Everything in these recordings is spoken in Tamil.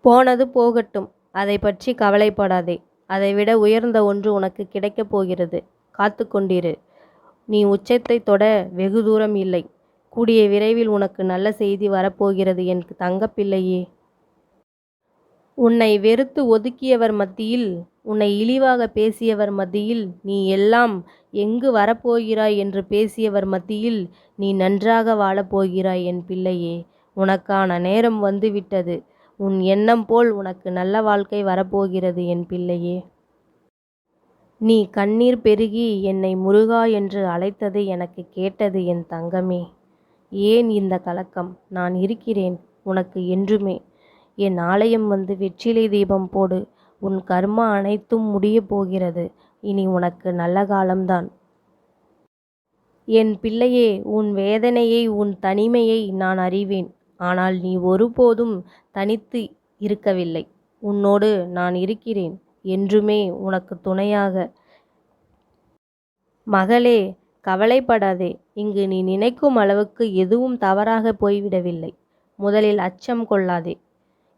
போனது போகட்டும். அதைப் பற்றி கவலைப்படாதே. அதைவிட உயர்ந்த ஒன்று உனக்கு கிடைக்கப் போகிறது. காத்துக் கொண்டிரு. நீ உச்சத்தைத் தொட வெகு தூரம் இல்லை. கூடிய விரைவில் உனக்கு நல்ல செய்தி வரப்போகிறது என் தங்கப்பிள்ளையே. உன்னை வெறுத்து ஒதுக்கியவர் மத்தியில், உன்னை இழிவாக பேசியவர் மத்தியில், நீ எல்லாம் எங்கு வரப்போகிறாய் என்று பேசியவர் மத்தியில் நீ நன்றாக வாழப்போகிறாய் என் பிள்ளையே. உனக்கான நேரம் வந்துவிட்டது. உன் எண்ணம் போல் உனக்கு நல்ல வாழ்க்கை வரப்போகிறது என் பிள்ளையே. நீ கண்ணீர் பெருகி என்னை முருகா என்று அழைத்தது எனக்கு கேட்டது என் தங்கமே. ஏன் இந்த கலக்கம்? நான் இருக்கிறேன் உனக்கு என்றுமே. என் ஆலயம் வந்து வெற்றிலை தீபம் போடு. உன் கர்மா அனைத்தும் முடியப் போகிறது. இனி உனக்கு நல்ல காலம்தான். என் பிள்ளையே, உன் வேதனையை, உன் தனிமையை நான் அறிவேன். ஆனால் நீ ஒருபோதும் தனித்து இருக்கவில்லை. உன்னோடு நான் இருக்கிறேன் என்றுமே உனக்கு துணையாக. மகளே, கவலைப்படாதே. இங்கு நீ நினைக்கும் அளவுக்கு எதுவும் தவறாக போய்விடவில்லை. முதலில் அச்சம் கொள்ளாதே.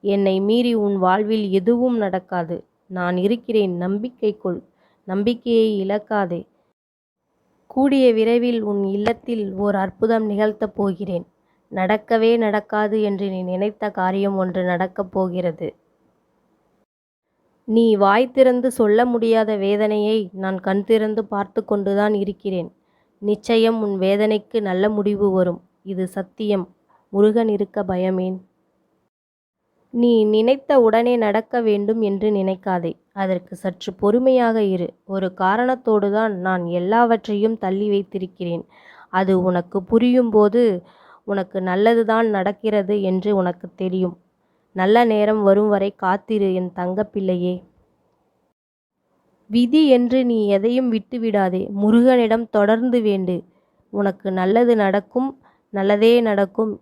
என்னை மீறி உன் வாழ்வில் எதுவும் நடக்காது. நான் இருக்கிறேன், நம்பிக்கை கொள். நம்பிக்கையை இழக்காதே. கூடிய விரைவில் உன் இல்லத்தில் ஓர் அற்புதம் நிகழ்த்தப் போகிறேன். நடக்கவே நடக்காது என்று நீ நினைத்த காரியம் ஒன்று நடக்கப் போகிறது. நீ வாய் திறந்து சொல்ல முடியாத வேதனையை நான் கண் திறந்து பார்த்து கொண்டுதான் இருக்கிறேன். நிச்சயம் உன் வேதனைக்கு நல்ல முடிவு வரும். இது சத்தியம். முருகன் இருக்க பயமேன்? நீ நினைத்த உடனே நடக்க வேண்டும் என்று நினைக்காதே. அதற்கு சற்று பொறுமையாக இரு. ஒரு காரணத்தோடுதான் நான் எல்லாவற்றையும் தள்ளி வைத்திருக்கிறேன். அது உனக்கு புரியும்போது உனக்கு நல்லதுதான் நடக்கிறது என்று உனக்கு தெரியும். நல்ல நேரம் வரும் வரை காத்திரு என் தங்கப்பிள்ளையே. விதி என்று நீ எதையும் விட்டுவிடாதே. முருகனிடம் தொடர்ந்து வேண்டு. உனக்கு நல்லது நடக்கும். நல்லதே நடக்கும்.